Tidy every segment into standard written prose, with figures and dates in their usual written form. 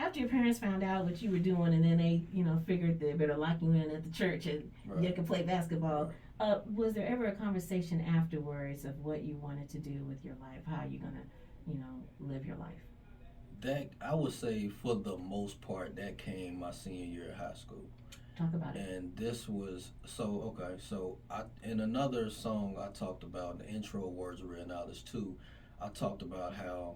after your parents found out what you were doing, and then they, figured they better lock you in at the church and you could play basketball. Was there ever a conversation afterwards of what you wanted to do with your life? How you gonna, live your life? That I would say for the most part that came my senior year of high school. Talk about it. And this was so okay. So I in another song I talked about the intro words were written out as too. I talked about how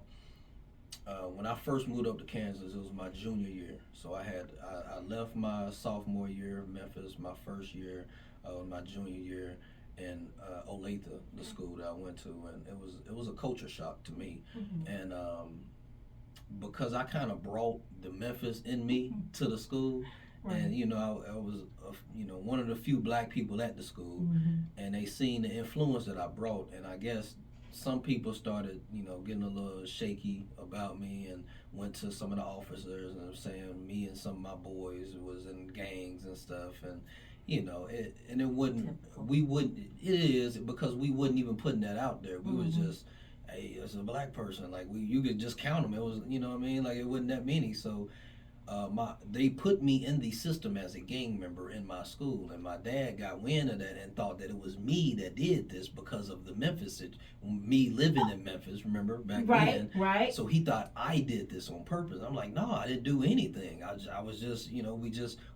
when I first moved up to Kansas, it was my junior year. So I left my sophomore year of Memphis, my first year, my junior year in Olathe, the school that I went to, and it was a culture shock to me, and because I kind of brought the Memphis in me to the school. Right. And I was one of the few black people at the school, and they seen the influence that I brought, and I guess some people started getting a little shaky about me and went to some of the officers and saying me and some of my boys was in gangs and stuff, and it wouldn't it is because we wouldn't even putting that out there. We was just, hey, as a black person, like you could just count them. It was what I mean, like it wasn't that many. So they put me in the system as a gang member in my school, and my dad got wind of that and thought that it was me that did this because of the Memphis, me living in Memphis. Remember back then, right? So he thought I did this on purpose. I'm like, no, I didn't do anything. I was just,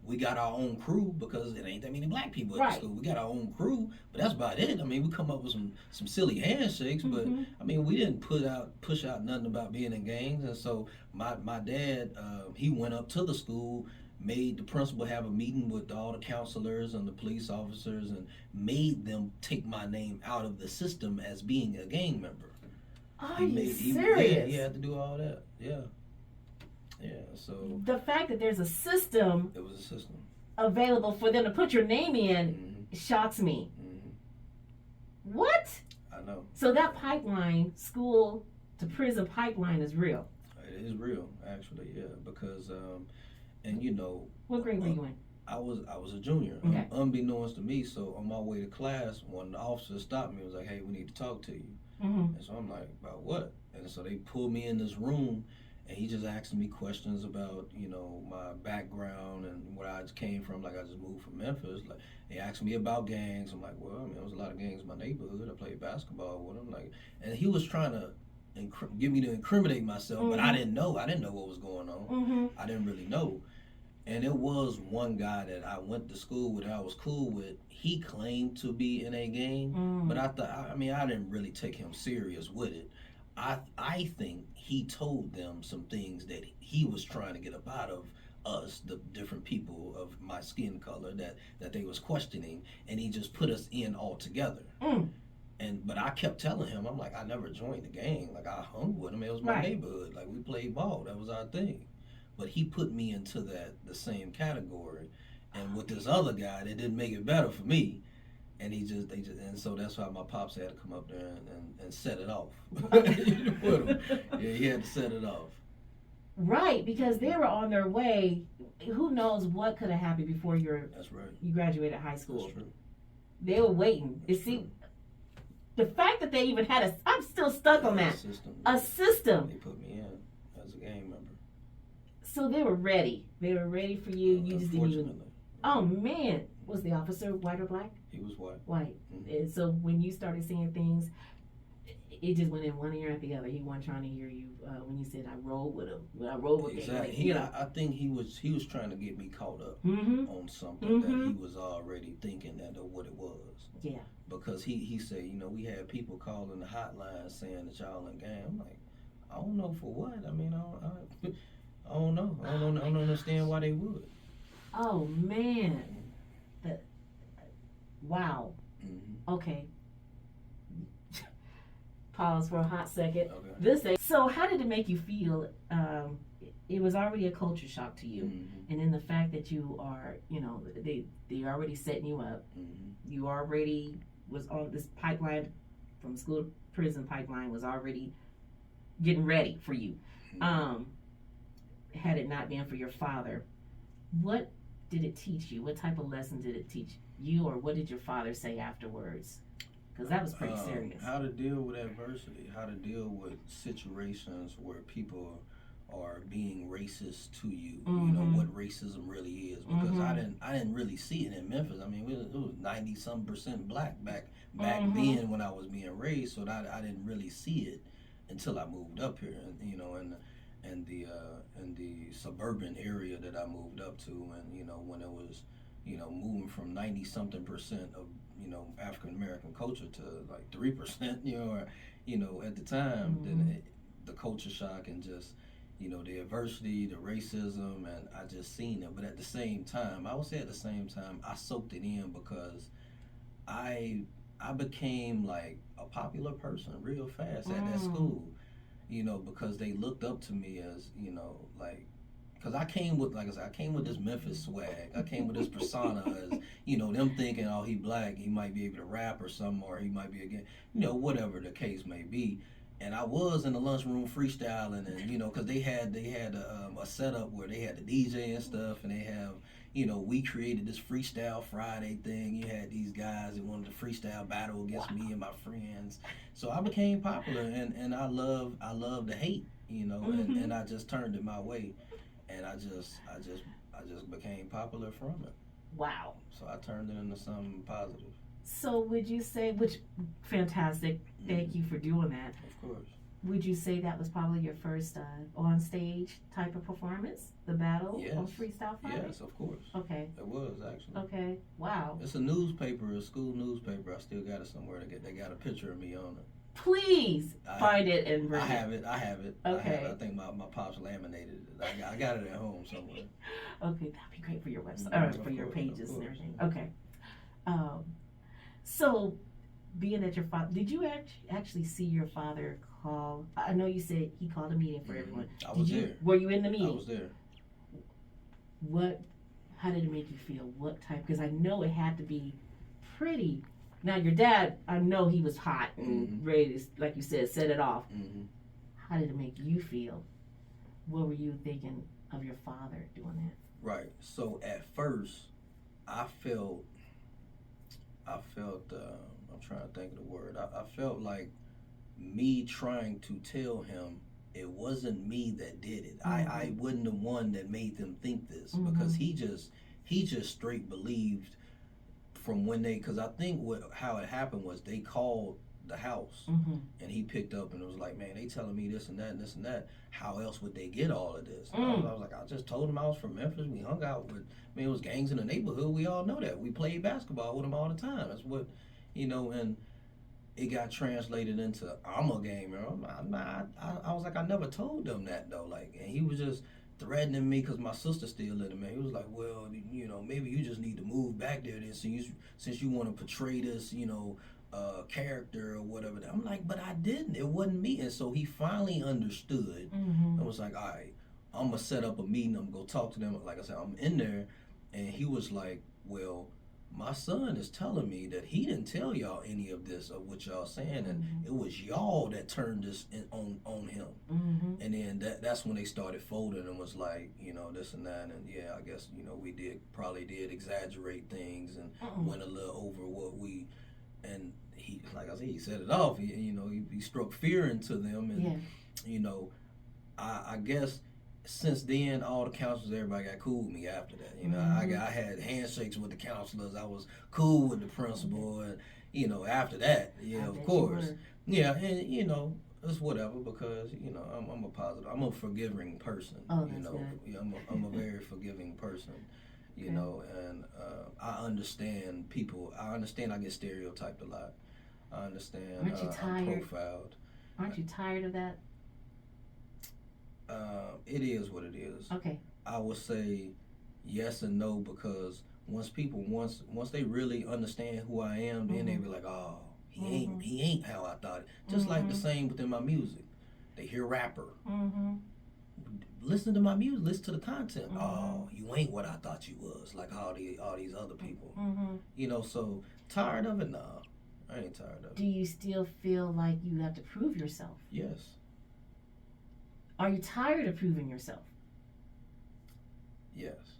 we got our own crew because it ain't that many black people at the school. We got our own crew, but that's about it. I mean, we come up with some silly handshakes, but I mean, we didn't push out nothing about being in gangs, and so. My dad, he went up to the school, made the principal have a meeting with all the counselors and the police officers, and made them take my name out of the system as being a gang member. Are you serious? He had to do all that. Yeah. So the fact that there's a system, it was a system available for them to put your name in, shocks me. What? I know. So that pipeline, school to prison pipeline, is real. It is real, actually, yeah, because, what grade were you in? I was a junior, unbeknownst to me. So on my way to class, one of the officers stopped me and was like, hey, we need to talk to you. And so I'm like, about what? And so they pulled me in this room, and he just asking me questions about, my background and where I came from. Like, I just moved from Memphis. Like, they asked me about gangs. I'm like, well, I mean, there was a lot of gangs in my neighborhood. I played basketball with them. Like, and he was trying to get me to incriminate myself, but I didn't know what was going on. I didn't really know. And it was one guy that I went to school with, I was cool with. He claimed to be in a gang, but I thought, I didn't really take him serious with it. I think he told them some things that he was trying to get up out of us, the different people of my skin color that they was questioning, and he just put us in all together. But I kept telling him, I'm like, I never joined the gang. Like, I hung with him. It was my neighborhood. Like, we played ball. That was our thing. But he put me into the same category. And with this other guy, that didn't make it better for me. And and so that's why my pops had to come up there and set it off. With him. Yeah, he had to set it off. Right, because they were on their way. Who knows what could have happened before That's right. You graduated high school. That's true. They were waiting. The fact that they even had I'm still stuck on that. A system. They put me in as a gang member. So they were ready. They were ready for you. You just didn't even. Oh man, was the officer white or black? He was white. White. And so when you started seeing things, it just went in one ear at the other. He wasn't trying to hear you when you said, "I rolled with him." When I rolled with exactly. I think he was trying to get me caught up on something that he was already thinking that what it was. Yeah. Because he said, we had people calling the hotline saying that y'all in gang. I'm like, I don't know for what. I mean, I don't know. I don't understand why they would. Oh man. Wow. Okay. Pause for a hot second. Okay. So how did it make you feel? It was already a culture shock to you, and then the fact that you are, they already setting you up. You already was on this pipeline from school to prison pipeline was already getting ready for you. Had it not been for your father, what did it teach you? What type of lesson did it teach you, or what did your father say afterwards? Because that was pretty serious. How to deal with adversity, how to deal with situations where people or being racist to you. You know what racism really is, because I didn't really see it in Memphis. I mean, it was 90% black back then when I was being raised, so that I didn't really see it until I moved up here, and you know, in the suburban area that I moved up to, and you know, when it was, you know, moving from 90-something% of, you know, African American culture to like 3%, you know, or, you know, at the time, then the culture shock and just, you know, the adversity, the racism, and I just seen it. But at the same time, I would say at the same time, I soaked it in because I became like a popular person real fast at that school, you know, because they looked up to me as, you know, like, because I came with, like I said, I came with this Memphis swag. I came with this persona as, you know, them thinking, oh, he black, he might be able to rap or something, or he might be, again, you know, whatever the case may be. And I was in the lunchroom freestyling, and you know, because they had a setup where they had the DJ and stuff, and they have, you know, we created this Freestyle Friday thing. You had these guys that wanted to freestyle battle against me and my friends. So I became popular, and I love the hate, you know, and I just turned it my way, and I just became popular from it. Wow. So I turned it into something positive. So would you say, which, fantastic, thank you for doing that. Of course. Would you say that was probably your first on stage type of performance, the battle on Freestyle Friday? Yes, of course. Okay. It was actually. Okay. Wow. It's a newspaper, a school newspaper. I still got it somewhere. They got a picture of me on it. Please find it and bring it. I have it. Okay. I think my pops laminated it. I got it at home somewhere. Okay, that'd be great for your website, or for your pages and everything. Okay. So, being that your father, did you actually see your father call? I know you said he called a meeting for everyone. I was there. Were you in the meeting? I was there. How did it make you feel? What type? Because I know it had to be pretty. Now, your dad, I know he was hot and ready to, like you said, set it off. How did it make you feel? What were you thinking of your father doing that? Right. So, at first, I felt, I'm trying to think of the word. I felt like me trying to tell him it wasn't me that did it. I wasn't the one that made them think this, because he just straight believed from when because I think how it happened was they called the house and he picked up and it was like, man, they telling me this and that and this and that. How else would they get all of this? I was like, I just told them I was from Memphis. We hung out with, I mean, it was gangs in the neighborhood. We all know that. We played basketball with them all the time. That's what, you know, and it got translated into, I'm a gamer. I was like, I never told them that though. Like, and he was just threatening me because my sister still lived there. He was like, well, you know, maybe you just need to move back there then, since you want to portray this, you know, character or whatever. I'm like, but I didn't. It wasn't me. And so he finally understood and was like, all right, I'm going to set up a meeting. I'm going to go talk to them. Like I said, I'm in there. And he was like, well, my son is telling me that he didn't tell y'all any of this, of what y'all saying, and it was y'all that turned this on him. And then that's when they started folding and was like, you know, this and that, and yeah, I guess, you know, we probably did exaggerate things and went a little over what we, and he, like I said, he set it off. He struck fear into them, and you know, I guess since then, all the counselors, everybody got cool with me after that. You know, I had handshakes with the counselors. I was cool with the principal, and you know, after that, of course, and you know, it's whatever, because you know, I'm a positive, I'm a forgiving person. You know, I'm a very forgiving person. You know, and I understand people. I understand I get stereotyped a lot. I understand. Aren't you tired? I'm profiled. Aren't you tired of that? It is what it is. Okay. I would say yes and no, because once they really understand who I am, then they be like, oh, he ain't how I thought it. Just like the same within my music. They hear rapper. Listen to my music, listen to the content. Oh, you ain't what I thought you was, like all these other people. You know, so tired of it? No, I ain't tired of it. Do you still feel like you have to prove yourself? Yes. Are you tired of proving yourself? Yes.